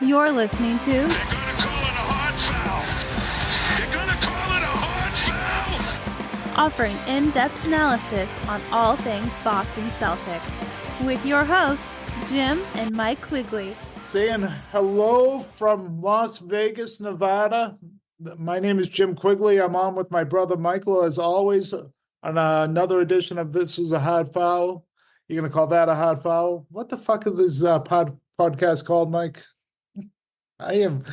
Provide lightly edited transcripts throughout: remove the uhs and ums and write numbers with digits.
You're listening to They're gonna call it a hard foul. They're gonna call it a hard foul. offering in-depth analysis on all things Boston Celtics with your hosts, Jim and Mike Quigley. Saying hello from Las Vegas, Nevada. My name is Jim Quigley. I'm on with my brother Michael, as always, on another edition of This Is a Hard Foul. You're going to call that a hard foul? What the fuck is this podcast called, Mike? I am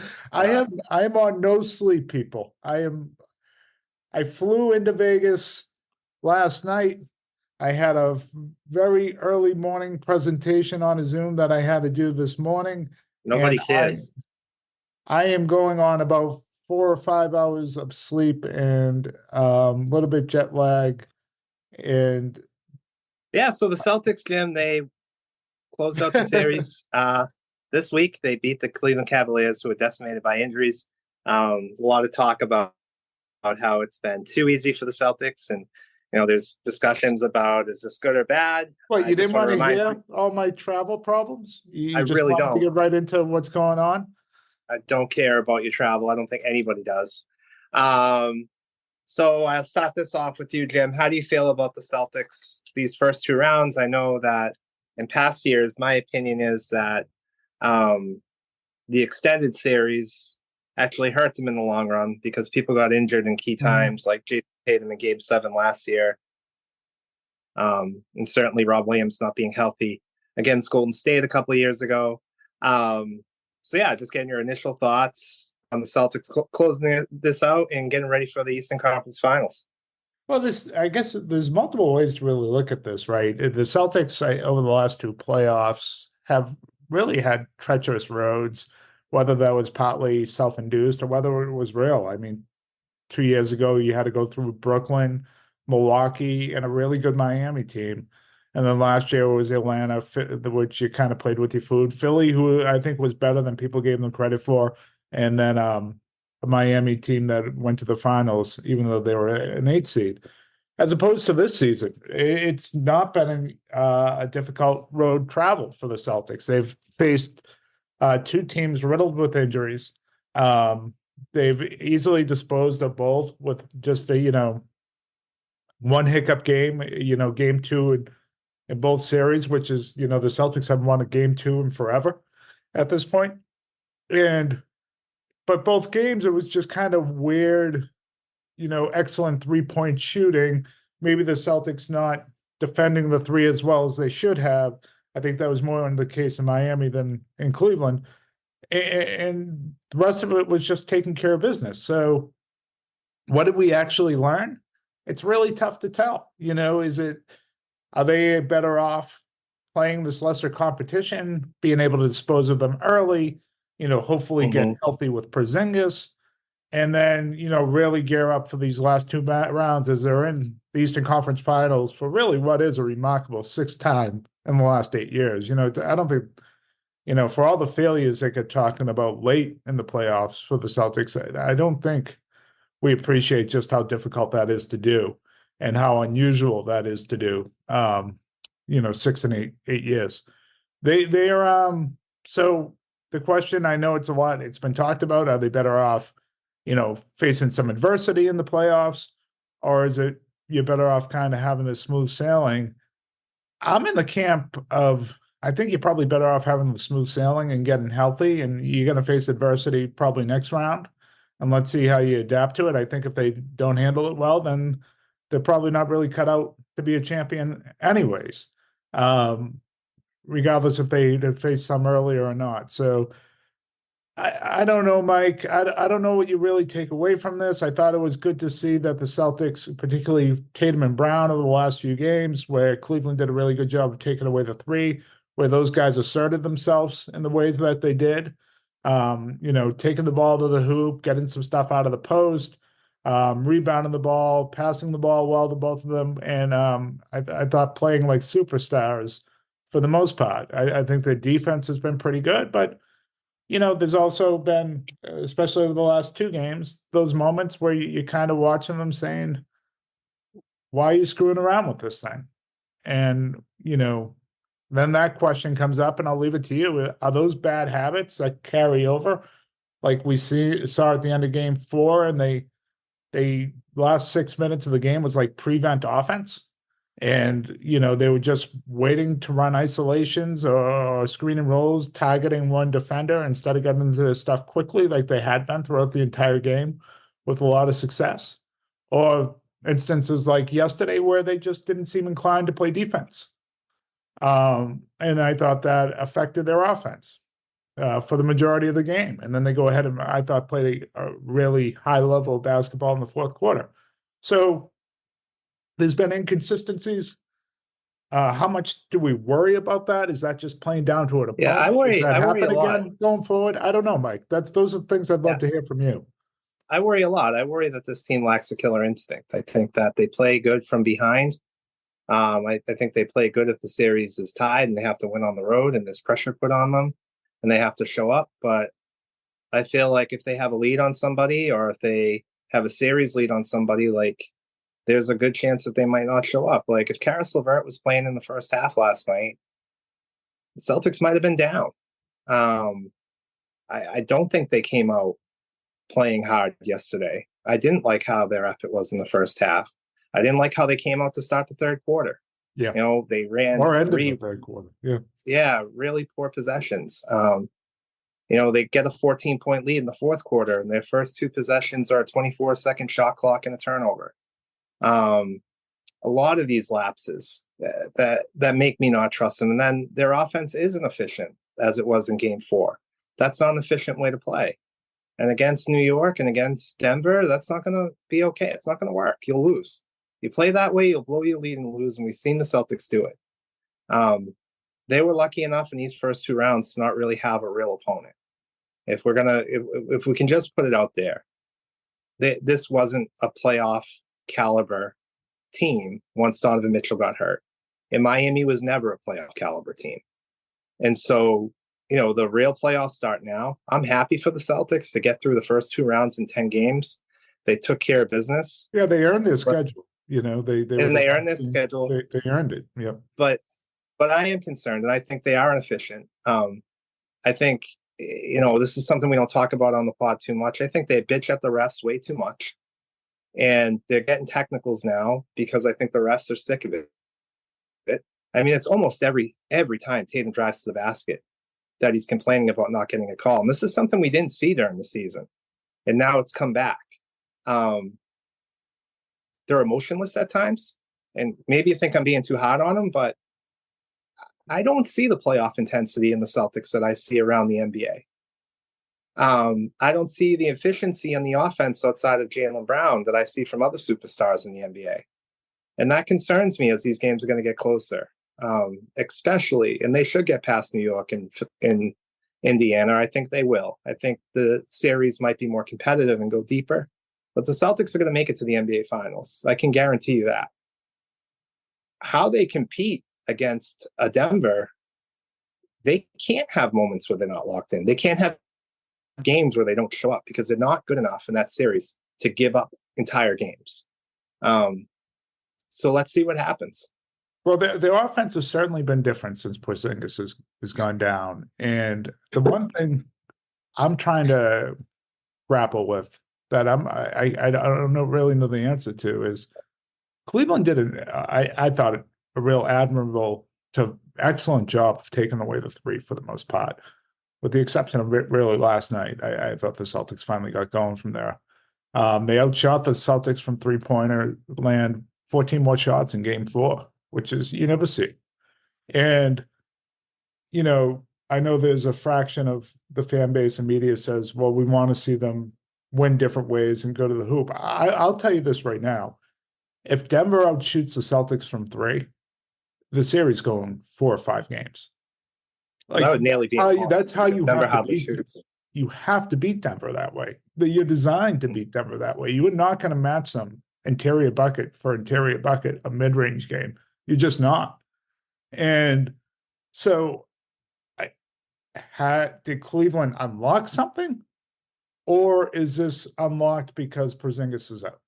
on no sleep, people. I flew into Vegas last night. I had a very early morning presentation on a Zoom that I had to do this morning. Nobody cares. I am going on about 4 or 5 hours of sleep and a little bit jet lag. And yeah, so the Celtics, Jim, they closed out the series this week. They beat the Cleveland Cavaliers, who were decimated by injuries. There's a lot of talk about how it's been too easy for the Celtics, and there's discussions about, is this good or bad? Well, you didn't want to hear all my travel problems? I just really don't. To get right into what's going on? I don't care about your travel. I don't think anybody does. So I'll start this off with you, Jim. How do you feel about the Celtics these first two rounds? I know that in past years, my opinion is that the extended series actually hurt them in the long run because people got injured in key times, like Jason Tatum in Game 7 last year. And certainly Rob Williams not being healthy against Golden State a couple of years ago. So yeah, just getting your initial thoughts on the Celtics closing this out and getting ready for the Eastern Conference Finals. Well, I guess there's multiple ways to really look at this, right? The Celtics over the last two playoffs have really had treacherous roads, whether that was partly self-induced or whether it was real. I mean, 2 years ago, you had to go through Brooklyn, Milwaukee, and a really good Miami team. And then last year was Atlanta, which you kind of played with your food. Philly, who I think was better than people gave them credit for. And then a Miami team that went to the finals, even though they were an 8 seed. As opposed to this season, it's not been a difficult road travel for the Celtics. They've faced two teams riddled with injuries. They've easily disposed of both with just a, one hiccup game, game two in both series, which is, the Celtics haven't won a game two in forever at this point. But both games, it was just kind of weird, excellent three-point shooting. Maybe the Celtics not defending the three as well as they should have. I think that was more in the case in Miami than in Cleveland. And the rest of it was just taking care of business. So what did we actually learn? It's really tough to tell. Are they better off playing this lesser competition, being able to dispose of them early, hopefully get healthy with Porzingis, and then, really gear up for these last two rounds as they're in the Eastern Conference Finals for really what is a remarkable 6th time in the last 8 years. I don't think, for all the failures they get talking about late in the playoffs for the Celtics, I don't think we appreciate just how difficult that is to do and how unusual that is to do. 6 and 8 years. They are so the question, I know it's a lot, it's been talked about, are they better off, facing some adversity in the playoffs, or is it you're better off kind of having this smooth sailing? I'm in the camp of, I think you're probably better off having the smooth sailing and getting healthy, and you're going to face adversity probably next round, and let's see how you adapt to it. I think if they don't handle it well, then they're probably not really cut out to be a champion anyways, regardless if they face some earlier or not. So I don't know, Mike. I don't know what you really take away from this. I thought it was good to see that the Celtics, particularly Tatum and Brown over the last few games, where Cleveland did a really good job of taking away the three, where those guys asserted themselves in the ways that they did, taking the ball to the hoop, getting some stuff out of the post, rebounding the ball, passing the ball well to both of them. And I thought playing like superstars for the most part. I think the defense has been pretty good, but there's also been, especially over the last two games, those moments where you're kind of watching them saying, why are you screwing around with this thing? And, then that question comes up, and I'll leave it to you. Are those bad habits that carry over? Like we saw at the end of game 4, and they last 6 minutes of the game was like prevent offense. And, they were just waiting to run isolations or screen and rolls, targeting one defender instead of getting into the stuff quickly like they had been throughout the entire game with a lot of success. Or instances like yesterday where they just didn't seem inclined to play defense. And I thought that affected their offense for the majority of the game. And then they go ahead and, I thought, played a really high level of basketball in the fourth quarter. So there's been inconsistencies. How much do we worry about that? Is that just playing down to an opponent? Yeah, I worry. Does that I worry happen a lot. again going forward? I don't know, Mike. Those are things I'd love to hear from you. I worry a lot. I worry that this team lacks a killer instinct. I think that they play good from behind. I think they play good if the series is tied and they have to win on the road and there's pressure put on them and they have to show up. But I feel like if they have a lead on somebody or if they have a series lead on somebody, like there's a good chance that they might not show up. Like if Karis LeVert was playing in the first half last night, the Celtics might have been down. I don't think they came out playing hard yesterday. I didn't like how their effort was in the first half. I didn't like how they came out to start the third quarter. Yeah. They ran or ended the third quarter. Yeah. Yeah, really poor possessions. They get a 14-point lead in the fourth quarter, and their first 2 possessions are a 24-second shot clock and a turnover. A lot of these lapses that make me not trust them. And then their offense isn't efficient as it was in game 4. That's not an efficient way to play. And against New York and against Denver, that's not going to be okay. It's not going to work. You'll lose. You play that way, you'll blow your lead and lose. And we've seen the Celtics do it. They were lucky enough in these first 2 rounds to not really have a real opponent. If we can just put it out there, this wasn't a playoff caliber team once Donovan Mitchell got hurt. And Miami was never a playoff caliber team. And so, the real playoffs start now. I'm happy for the Celtics to get through the first 2 rounds in 10 games. They took care of business. Yeah, they earned their schedule. They earned their schedule. They earned it. Yeah. But I am concerned, and I think they are inefficient. I think, this is something we don't talk about on the pod too much. I think they bitch at the refs way too much. And they're getting technicals now because I think the refs are sick of it. I mean, it's almost every time Tatum drives to the basket that he's complaining about not getting a call. And this is something we didn't see during the season. And now it's come back. They're emotionless at times. And maybe you think I'm being too hard on them, but I don't see the playoff intensity in the Celtics that I see around the NBA. I don't see the efficiency on the offense outside of Jaylen Brown that I see from other superstars in the NBA. And that concerns me as these games are going to get closer, especially, and they should get past New York and in Indiana. I think they will. I think the series might be more competitive and go deeper, but the Celtics are going to make it to the NBA Finals. I can guarantee you that. How they compete against a Denver, they can't have moments where they're not locked in. They can't have games where they don't show up because they're not good enough in that series to give up entire games. So let's see what happens. Well, their offense has certainly been different since Porzingis has gone down. And the one thing I'm trying to grapple with that I don't really know the answer to is Cleveland did I thought a real admirable to excellent job of taking away the 3 for the most part, with the exception of really last night. I thought the Celtics finally got going from there. They outshot the Celtics from 3-pointer land, 14 more shots in game 4, which is you never see. And, I know there's a fraction of the fan base and media says, well, we want to see them win different ways and go to the hoop. I'll tell you this right now. If Denver outshoots the Celtics from 3, the series going 4 or 5 games. Like, that would nearly be that's how you Denver have to beat. You have to beat Denver that way. You're designed to beat Denver that way. You are not going to match them interior bucket for interior bucket, a mid-range game. You're just not. And so did Cleveland unlock something? Or is this unlocked because Porzingis is out?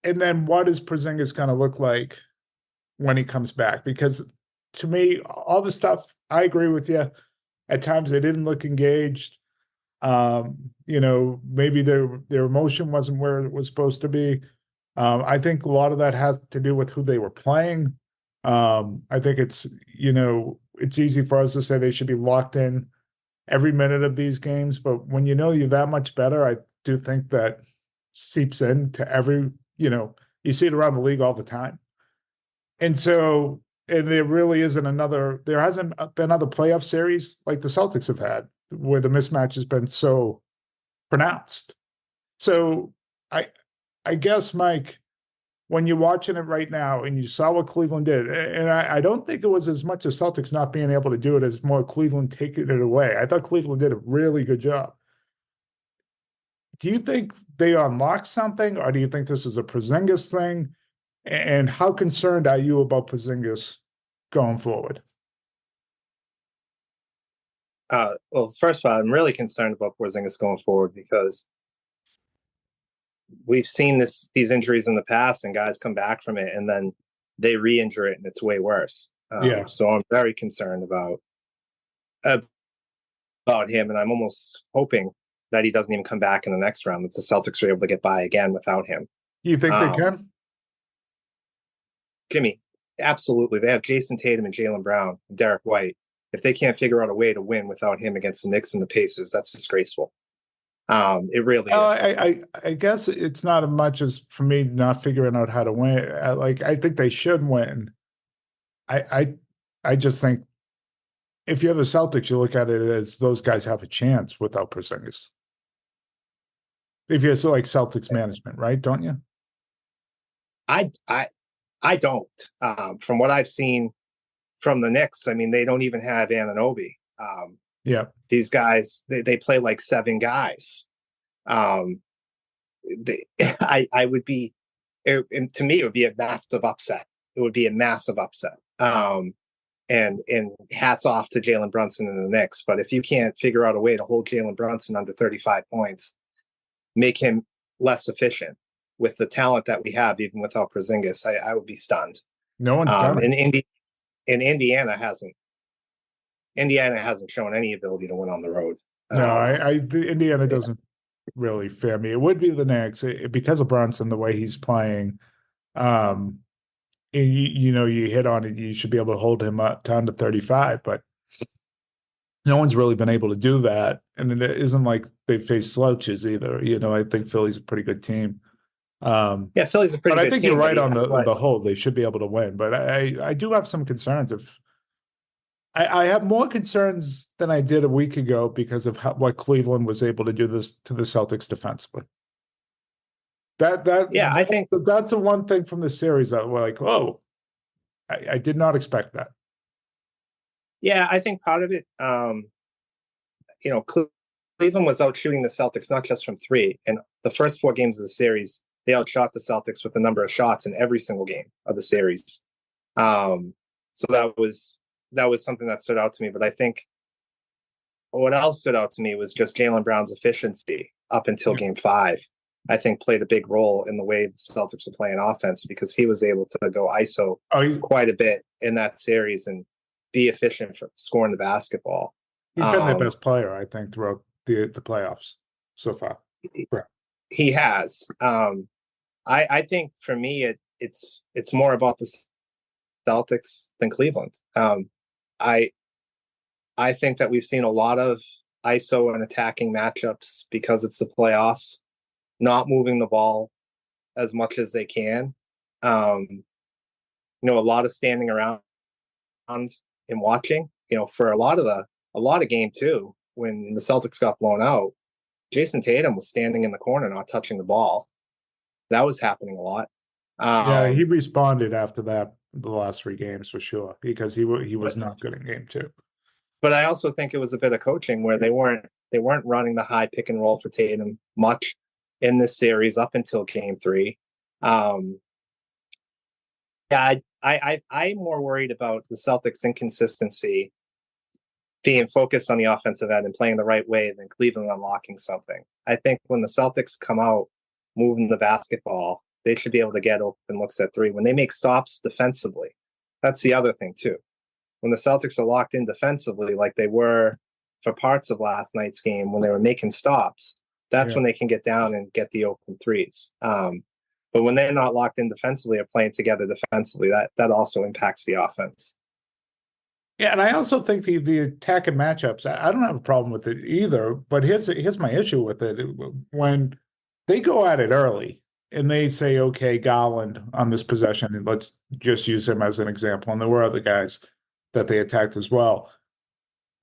And then what is Porzingis going to look like when he comes back, because to me, all the stuff, I agree with you. At times they didn't look engaged. Maybe their emotion wasn't where it was supposed to be. I think a lot of that has to do with who they were playing. I think it's easy for us to say they should be locked in every minute of these games, but when you're that much better, I do think that seeps into you see it around the league all the time. And so, and there really isn't there hasn't been other playoff series like the Celtics have had where the mismatch has been so pronounced. So I guess, Mike, when you're watching it right now and you saw what Cleveland did, and I don't think it was as much as Celtics not being able to do it as more Cleveland taking it away. I thought Cleveland did a really good job. Do you think they unlocked something, or do you think this is a Porzingis thing? And how concerned are you about Porzingis going forward? Well, first of all, I'm really concerned about Porzingis going forward because we've seen these injuries in the past, and guys come back from it, and then they re-injure it, and it's way worse. Yeah. So I'm very concerned about him, and I'm almost hoping that he doesn't even come back in the next round. That the Celtics are able to get by again without him. You think they can? Jimmy, absolutely. They have Jason Tatum and Jaylen Brown, and Derek White. If they can't figure out a way to win without him against the Knicks and the Pacers, that's disgraceful. It really is. I guess it's not as much as for me not figuring out how to win. I think they should win. I just think if you're the Celtics, you look at it as those guys have a chance without Porzingis. If you're like Celtics management, right? Don't you? I don't. From what I've seen from the Knicks, I mean, they don't even have Anunoby. Yeah. These guys, they play like 7 guys. I would be, to me, it would be a massive upset. It would be a massive upset. And hats off to Jalen Brunson and the Knicks. But if you can't figure out a way to hold Jalen Brunson under 35 points, make him less efficient with the talent that we have, even without Porzingis, I would be stunned. No one's done it. And Indiana hasn't shown any ability to win on the road. No, Indiana doesn't really fare me. It would be the Knicks because of Brunson, the way he's playing. You hit on it. You should be able to hold him up to under 35, but no one's really been able to do that. And it isn't like they face slouches either. I think Philly's a pretty good team. Yeah, Philly's a pretty good team. But I think you're right on the whole. They should be able to win. But I do have some concerns. I have more concerns than I did a week ago because of what Cleveland was able to do this to the Celtics defensively. I think that's the one thing from the series that we're like, oh, I did not expect that. Yeah, I think part of it, Cleveland was out shooting the Celtics not just from 3. And the first 4 games of the series, they outshot the Celtics with the number of shots in every single game of the series. So that was something that stood out to me. But I think what else stood out to me was just Jaylen Brown's efficiency up until Game 5. I think played a big role in the way the Celtics were playing offense because he was able to go ISO quite a bit in that series and be efficient for scoring the basketball. He's been their best player, I think, throughout the playoffs so far. He has. I think for me, it's more about the Celtics than Cleveland. I think that we've seen a lot of ISO and attacking matchups because it's the playoffs, not moving the ball as much as they can. A lot of standing around and watching. For a lot of game 2, when the Celtics got blown out, Jason Tatum was standing in the corner, not touching the ball. That was happening a lot. He responded after that the last 3 games for sure because he was not good in game 2. But I also think it was a bit of coaching where they weren't running the high pick and roll for Tatum much in this series up until game 3. I'm more worried about the Celtics' inconsistency being focused on the offensive end and playing the right way than Cleveland unlocking something. I think when the Celtics come out moving the basketball, they should be able to get open looks at 3. When they make stops defensively, That's the other thing too. When the Celtics are locked in defensively, like they were for parts of last night's game when they were making stops, that's when they can get down and get the open threes. But when they're not locked in defensively or playing together defensively, that also impacts the offense. Yeah, and I also think the attack and matchups, I don't have a problem with it either, but here's my issue with it. When they go at it early and they say, okay, Garland on this possession, and let's just use him as an example, and there were other guys that they attacked as well.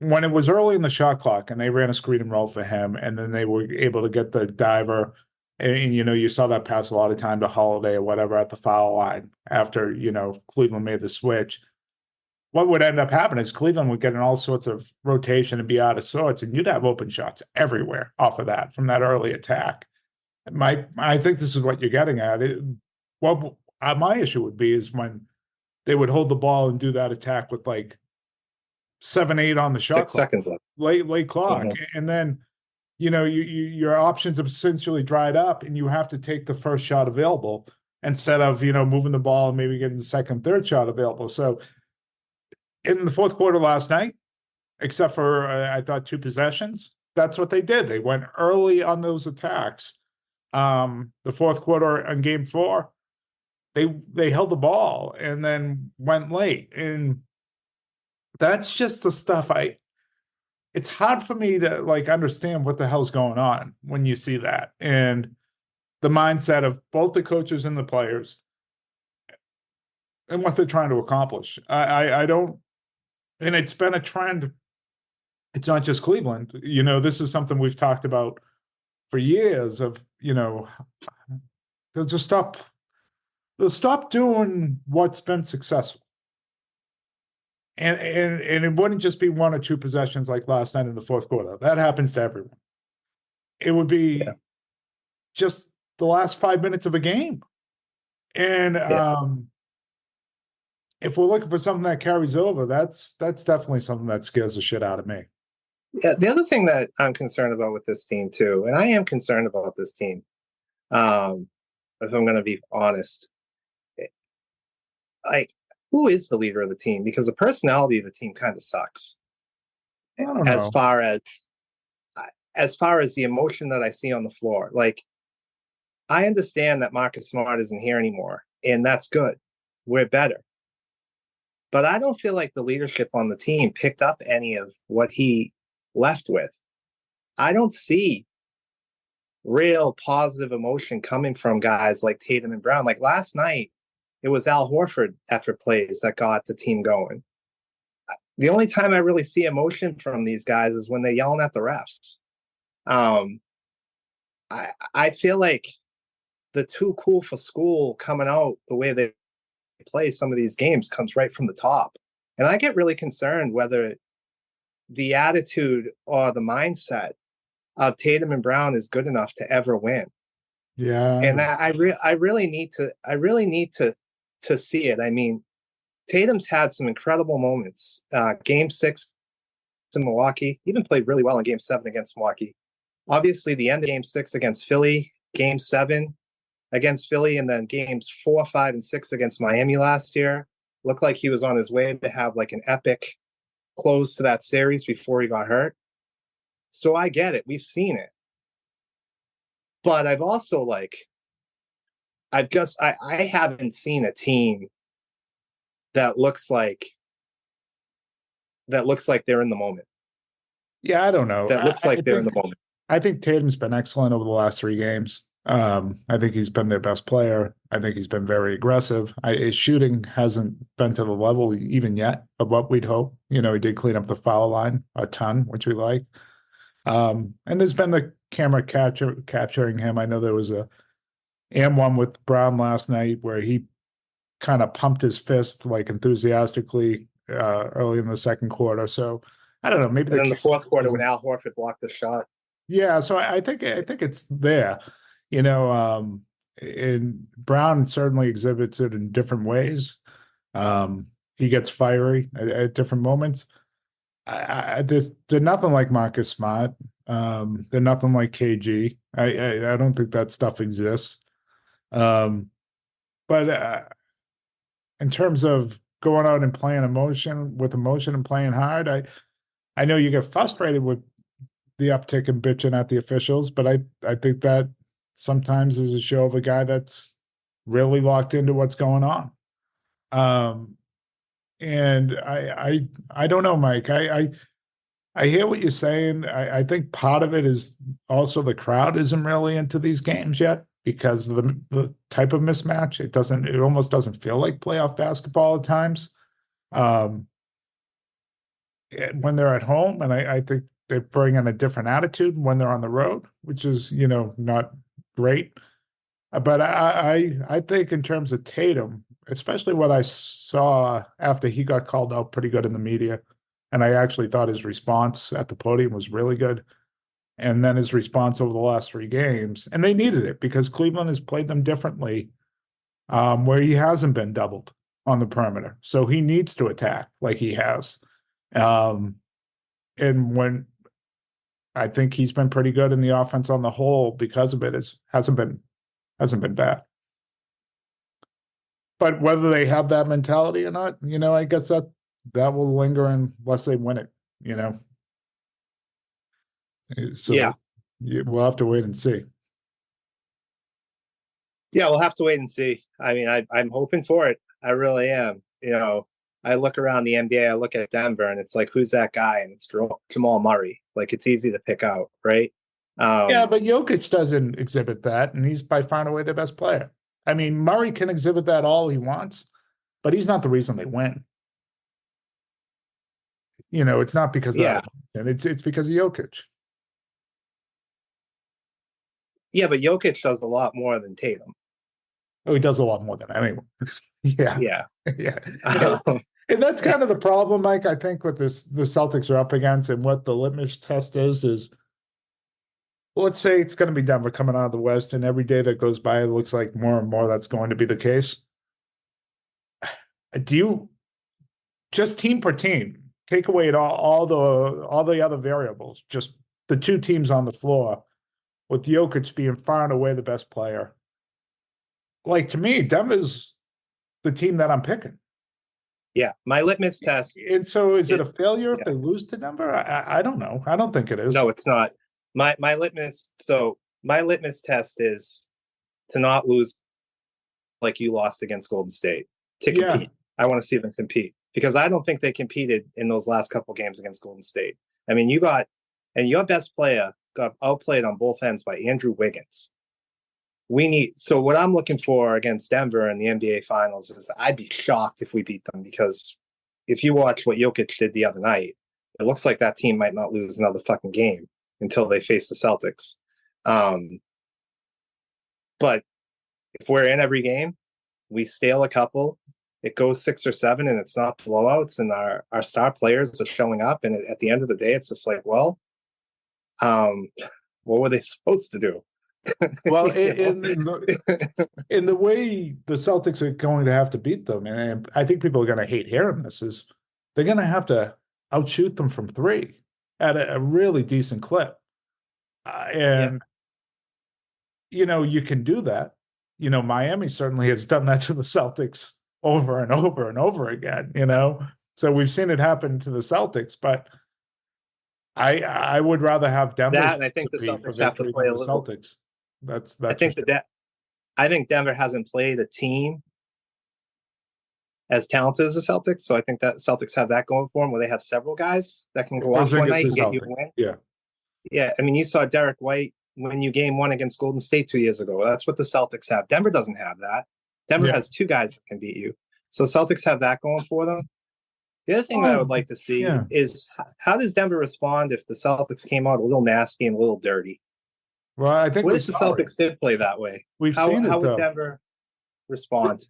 When it was early in the shot clock and they ran a screen and roll for him, and then they were able to get the diver, and you saw that pass a lot of time to Holiday or whatever at the foul line after, Cleveland made the switch. What would end up happening is Cleveland would get in all sorts of rotation and be out of sorts, and you'd have open shots everywhere off of that from that early attack. I think this is what you're getting at. My issue would be is when they would hold the ball and do that attack with like 7-8 on the shot 6 seconds left, late clock, and then your options have essentially dried up, and you have to take the first shot available instead of moving the ball and maybe getting the second, third shot available. So in the fourth quarter last night, except for I thought 2 possessions, that's what they did. They went early on those attacks. The fourth quarter in game 4, they held the ball and then went late, and that's just the stuff it's hard for me to like understand what the hell's going on when you see that, and the mindset of both the coaches and the players and what they're trying to accomplish. I don't, and it's been a trend. It's not just Cleveland. This is something we've talked about for years of, they'll stop doing what's been successful. And it wouldn't just be 1 or 2 possessions like last night in the fourth quarter. That happens to everyone. It would be just the last 5 minutes of a game. And if we're looking for something that carries over, that's definitely something that scares the shit out of me. Yeah, the other thing that I'm concerned about with this team too, and I am concerned about this team, if I'm going to be honest, like, who is the leader of the team? Because the personality of the team kind of sucks. I don't know. As far as the emotion that I see on the floor, like, I understand that Marcus Smart isn't here anymore, and that's good. We're better. But I don't feel like the leadership on the team picked up any of what he left with. I don't see real positive emotion coming from guys like Tatum and Brown. Like last night, it was Al Horford effort plays that got the team going. The only time I really see emotion from these guys is when they're yelling at the refs. I feel like the too cool for school coming out the way they play some of these games comes right from the top. And I get really concerned whether the attitude or the mindset of Tatum and Brown is good enough to ever win. Yeah. And I really need to see it. I mean, Tatum's had some incredible moments. Game 6 in Milwaukee, even played really well in Game 7 against Milwaukee. Obviously, the end of Game 6 against Philly, Game 7 against Philly, and then Games 4, 5, and 6 against Miami last year. Looked like he was on his way to have like an epic close to that series before he got hurt. So I get it. We've seen it. But I've also I haven't seen a team that looks like they're in the moment. Yeah, I don't know. That looks like they're in the moment. I think Tatum's been excellent over the last 3 games. I think he's been their best player. I think he's been very aggressive. His shooting hasn't been to the level even yet of what we'd hope. He did clean up the foul line a ton, which we like. And there's been the camera capturing him. I know there was one with Brown last night where he kind of pumped his fist like enthusiastically early in the second quarter. So I don't know. Maybe in the fourth quarter when Al Horford blocked the shot. Yeah, so I think it's there. And Brown certainly exhibits it in different ways. He gets fiery at different moments. They're nothing like Marcus Smart. They're nothing like KG. I don't think that stuff exists. But in terms of going out and playing emotion and playing hard. I know you get frustrated with the uptick and bitching at the officials, but I think that sometimes is a show of a guy that's really locked into what's going on. And I don't know, Mike. I hear what you're saying. I think part of it is also the crowd isn't really into these games yet because of the type of mismatch. It almost doesn't feel like playoff basketball at times. When they're at home, and I think they bring in a different attitude when they're on the road, which is, not great. But I think in terms of Tatum, especially what I saw after he got called out pretty good in the media, and I actually thought his response at the podium was really good. And then his response over the last 3 games, and they needed it because Cleveland has played them differently, where he hasn't been doubled on the perimeter. So he needs to attack like he has. And when I think he's been pretty good in the offense on the whole because of it, hasn't been bad. But whether they have that mentality or not, I guess that will linger unless they win it, So Yeah. We'll have to wait and see. Yeah, we'll have to wait and see. I mean, I'm hoping for it. I really am. I look around the NBA, I look at Denver, and it's like, who's that guy? And it's Jamal Murray. Like, it's easy to pick out, right? Yeah, but Jokic doesn't exhibit that, and he's by far and away the best player. I mean, Murray can exhibit that all he wants, but he's not the reason they win. It's not because of that, and it's because of Jokic. Yeah, but Jokic does a lot more than Tatum. Oh, he does a lot more than anyone. Yeah. Yeah. And that's kind of the problem, Mike, I think, with the Celtics are up against, and what the litmus test is let's say it's going to be Denver coming out of the West, and every day that goes by, it looks like more and more that's going to be the case. Do you just team per team take away all the other variables, just the 2 teams on the floor, with Jokic being far and away the best player? Like, to me, Denver's the team that I'm picking. Yeah, my litmus test. And so is it a failure if they lose to Denver? I don't know. I don't think it is. No, it's not. My litmus test is to not lose like you lost against Golden State, to compete. I want to see them compete because I don't think they competed in those last couple games against Golden State. I mean, your best player got outplayed on both ends by Andrew Wiggins. So what I'm looking for against Denver in the NBA Finals is I'd be shocked if we beat them, because if you watch what Jokic did the other night, it looks like that team might not lose another fucking game until they face the Celtics. But if we're in every game, we steal a couple, it goes 6 or 7, and it's not blowouts, and our star players are showing up, and at the end of the day, it's just like, well, what were they supposed to do? Well, in the way the Celtics are going to have to beat them, and I think people are going to hate hearing this, is they're going to have to outshoot them from 3 at a really decent clip. You can do that. Miami certainly has done that to the Celtics over and over and over again, So we've seen it happen to the Celtics, but I would rather have Denver. That, and I think the Celtics have to play a little. Celtics. That's I think Denver hasn't played a team as talented as the Celtics, so I think that Celtics have that going for them, where they have several guys that can go off one night and get you a win. Yeah. I mean, you saw Derek White win you game 1 against Golden State 2 years ago. That's what the Celtics have. Denver doesn't have that. Denver has 2 guys that can beat you. So Celtics have that going for them. The other thing that I would like to see is how does Denver respond if the Celtics came out a little nasty and a little dirty? Well, I think what if the Celtics did play that way? How would Denver respond?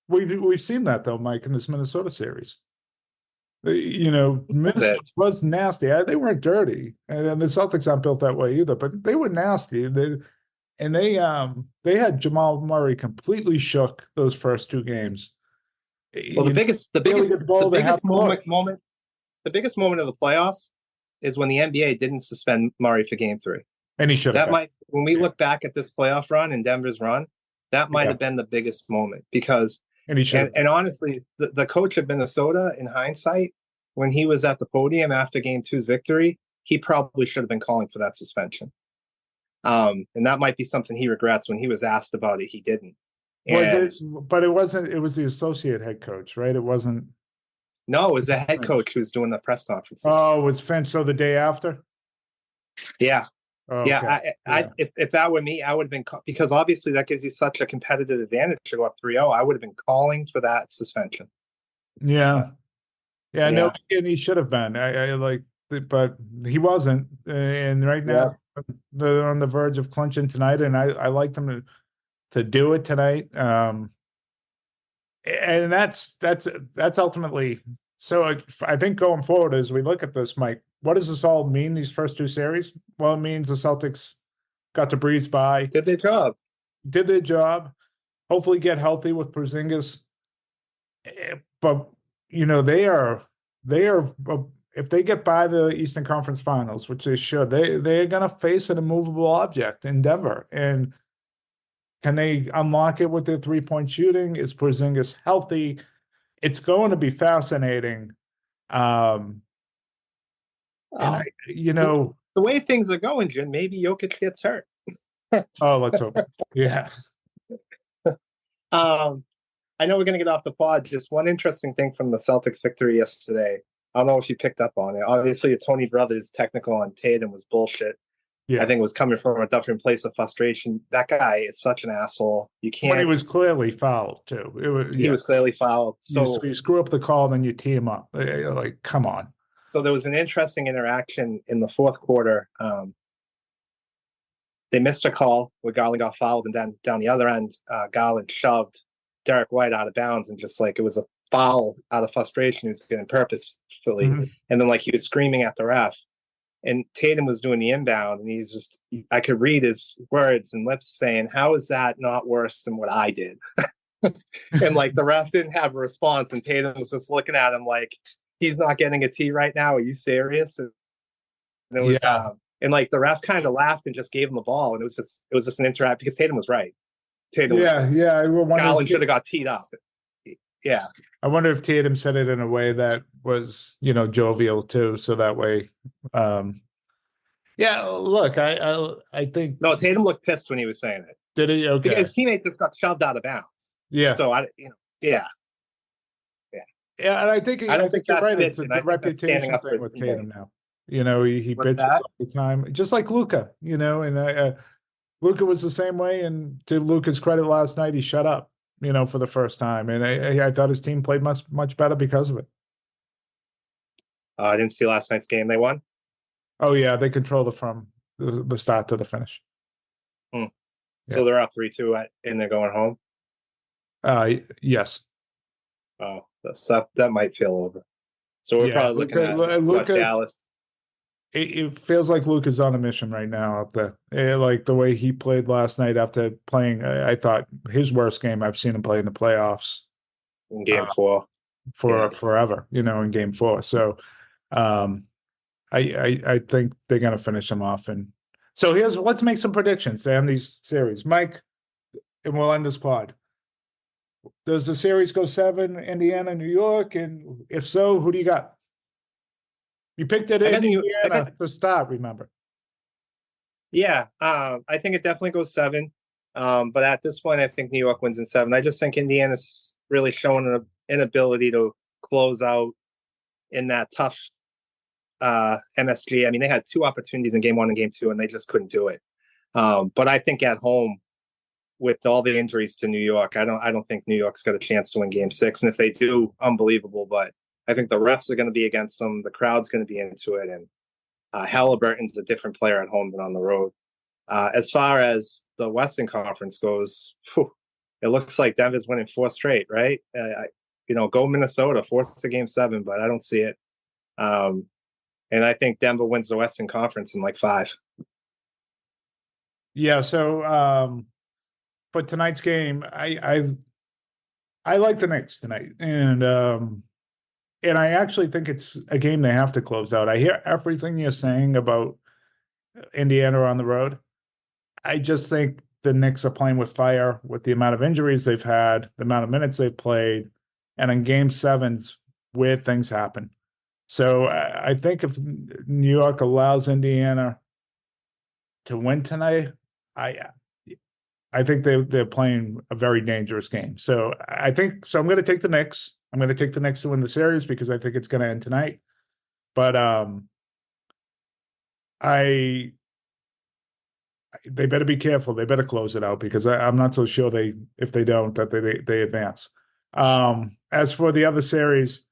We've seen that though, Mike, in this Minnesota series. Minnesota was nasty. They weren't dirty, and the Celtics aren't built that way either. But they were nasty. They had Jamal Murray completely shook those first 2 games. Well, the biggest moment of the playoffs is when the NBA didn't suspend Murray for game 3. And he should have. When we look back at this playoff run and Denver's run, that might have been the biggest moment, because And he should. And honestly, the coach of Minnesota, in hindsight, when he was at the podium after Game 2's victory, he probably should have been calling for that suspension. And that might be something he regrets. When he was asked about it, he didn't. But it wasn't. It was the associate head coach, right? It wasn't. No, it was the head coach who was doing the press conferences. Oh, it was Finch. So the day after. Yeah. Oh, yeah, okay. If that were me, I would have been because obviously that gives you such a competitive advantage to go up 3-0. I would have been calling for that suspension. Yeah, no, and he should have been. I like, but he wasn't. And right now they're on the verge of clinching tonight, and I like them to do it tonight. And that's ultimately. So I think going forward, as we look at this, Mike, what does this all mean, these first two series? Well, it means the Celtics got to breeze by. Did their job. Hopefully get healthy with Porzingis. But, they are if they get by the Eastern Conference Finals, which they should, they're going to face an immovable object in Denver. And can they unlock it with their three-point shooting? Is Porzingis healthy? It's going to be fascinating. And the way things are going, Jim, maybe Jokic gets hurt. Oh, let's hope. Yeah. I know we're going to get off the pod. Just one interesting thing from the Celtics victory yesterday. I don't know if you picked up on it. Obviously, Tony Brothers technical on Tatum was bullshit. Yeah. I think it was coming from a different place of frustration. That guy is such an asshole. You can't. But he was clearly fouled too. He was clearly fouled. So you screw up the call, then you tee him up. Like, come on. So there was an interesting interaction in the fourth quarter. They missed a call where Garland got fouled, and then down the other end, Garland shoved Derek White out of bounds, and just like it was a foul out of frustration. He was getting purposefully, and then like he was screaming at the ref. And Tatum was doing the inbound, and he's just, I could read his words and lips saying, how is that not worse than what I did? And like the ref didn't have a response, and Tatum was just looking at him like, he's not getting a tee right now. Are you serious? And it was, and like the ref kind of laughed and just gave him the ball. And it was just an interact because Tatum was right. Garland should have got teed up. Yeah. I wonder if Tatum said it in a way that was, jovial too. So that way, look, I think. No, Tatum looked pissed when he was saying it. Did he? Okay. Because his teammate just got shoved out of bounds. Yeah. So Yeah, and I think you're right. It's a reputation thing with Tatum now. He bitches all the time, just like Luka. And Luka was the same way. And to Luka's credit, last night he shut up. For the first time, and I thought his team played much better because of it. I didn't see last night's game. They won. Oh yeah, they controlled it from the start to the finish. So they're up 3-2, and they're going home. Yes. Oh, that might feel over. So we're probably looking at Luka, Dallas. It feels like Luka's on a mission right now out there. Like the way he played last night after playing, I thought his worst game I've seen him play in the playoffs. In game 4. Forever, in game 4. So I think they're going to finish him off. And so let's make some predictions to end these series. Mike, and we'll end this pod. Does the series go 7, Indiana, New York? And if so, who do you got? You picked it in Indiana to start, remember? Yeah, I think it definitely goes 7. But at this point, I think New York wins in 7. I just think Indiana's really showing an inability to close out in that tough MSG. I mean, they had 2 opportunities in game 1 and game 2, and they just couldn't do it. But I think at home, with all the injuries to New York, I don't think New York's got a chance to win game 6. And if they do, unbelievable. But I think the refs are going to be against them. The crowd's going to be into it. And Halliburton's a different player at home than on the road. As far as the Western Conference goes, it looks like Denver's winning 4 straight, right? Go Minnesota, force to game 7, but I don't see it. And I think Denver wins the Western Conference in like 5. Yeah, so for tonight's game, I like the Knicks tonight. And I actually think it's a game they have to close out. I hear everything you're saying about Indiana on the road. I just think the Knicks are playing with fire with the amount of injuries they've had, the amount of minutes they've played, and in game sevens, weird things happen. So I think if New York allows Indiana to win tonight, I think they're playing a very dangerous game. So I'm going to take the Knicks. I'm going to take the Knicks to win the series because I think it's going to end tonight. But they better be careful. They better close it out because I'm not so sure if they don't that they advance. As for the other series,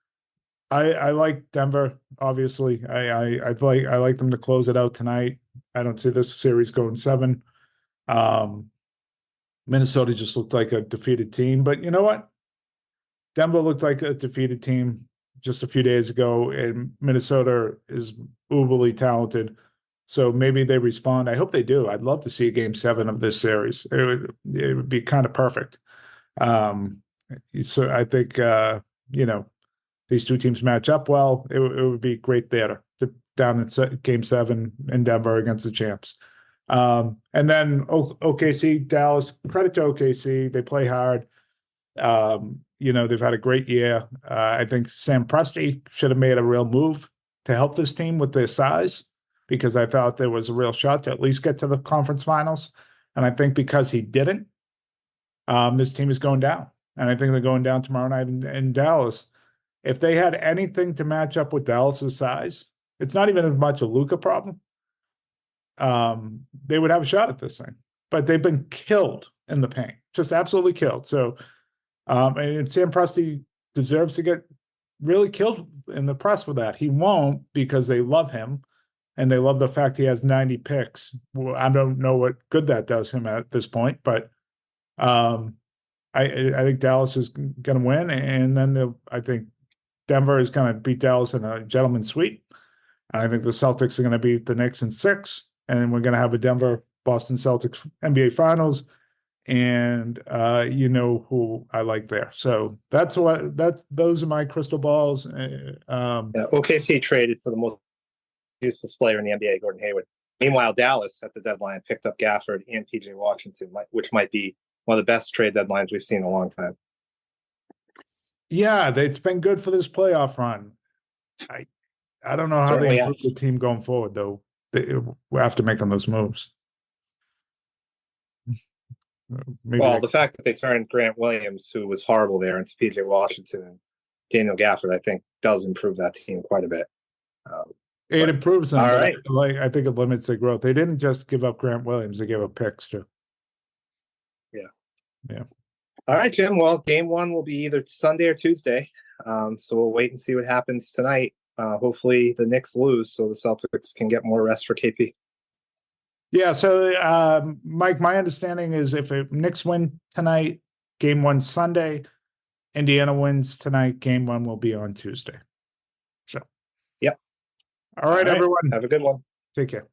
I like Denver. Obviously, I like them to close it out tonight. I don't see this series going 7. Minnesota just looked like a defeated team, but you know what? Denver looked like a defeated team just a few days ago, and Minnesota is uberly talented. So maybe they respond. I hope they do. I'd love to see a game 7 of this series. It would be kind of perfect. So I think these two teams match up well. It would be great theater down in game 7 in Denver against the champs. And then OKC, Dallas, credit to OKC. They play hard. They've had a great year. I think Sam Presti should have made a real move to help this team with their size because I thought there was a real shot to at least get to the conference finals. And I think because he didn't, this team is going down. And I think they're going down tomorrow night in Dallas. If they had anything to match up with Dallas's size, it's not even as much a Luka problem. They would have a shot at this thing, but they've been killed in the paint, just absolutely killed. So, and Sam Presti deserves to get really killed in the press for that. He won't because they love him and they love the fact he has 90 picks. Well, I don't know what good that does him at this point, but I think Dallas is going to win, and then I think Denver is going to beat Dallas in a gentleman's sweep, and I think the Celtics are going to beat the Knicks in 6. And then we're going to have a Denver-Boston Celtics NBA Finals, and who I like there. So those are my crystal balls. OKC traded for the most useless player in the NBA, Gordon Hayward. Meanwhile, Dallas at the deadline picked up Gafford and PJ Washington, which might be one of the best trade deadlines we've seen in a long time. Yeah, it's been good for this playoff run. I don't know how they improve the team going forward, though. After making those moves. The fact that they turned Grant Williams, who was horrible there, into PJ Washington and Daniel Gafford, I think does improve that team quite a bit. It improves them. All right. I think it limits their growth. They didn't just give up Grant Williams; they gave up picks too. Yeah. All right, Jim. Well, game 1 will be either Sunday or Tuesday. So we'll wait and see what happens tonight. Hopefully the Knicks lose so the Celtics can get more rest for KP. Yeah, so Mike, my understanding is if Knicks win tonight, game 1 Sunday, Indiana wins tonight, game 1 will be on Tuesday. So, yep. All right, everyone. Have a good one. Take care.